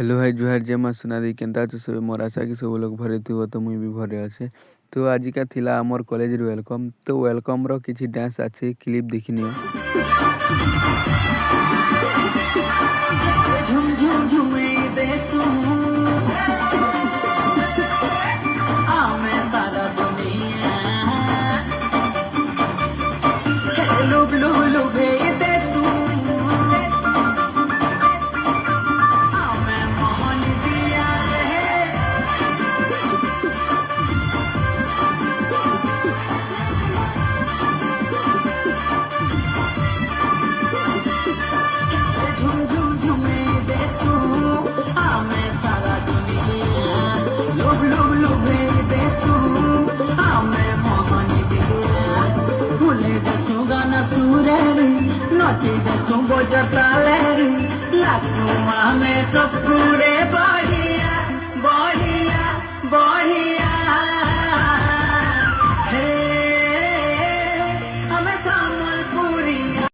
Hello भाई जुहार जय मां सुनादी केनता अଛ सब मोर आशा कि सब लोग भरे थी तो मुई भी भरे अच्छे। तो आजिका थिला आमर कॉलेज वेलकम तो वेलकम रो किछि डांस अच्छे क्लिप देखिनियो। झुम झुम झुमे देसू आमे सारा दुनिया लुब लुब लुबे देसू आमे मोहन दिया रे झुम झुम झुमे देसू आमे सारा दुनिया लुब लुब लुबे देसू आमे मोहन दिया भूले देसू गाना सुरे नचे देसू बजता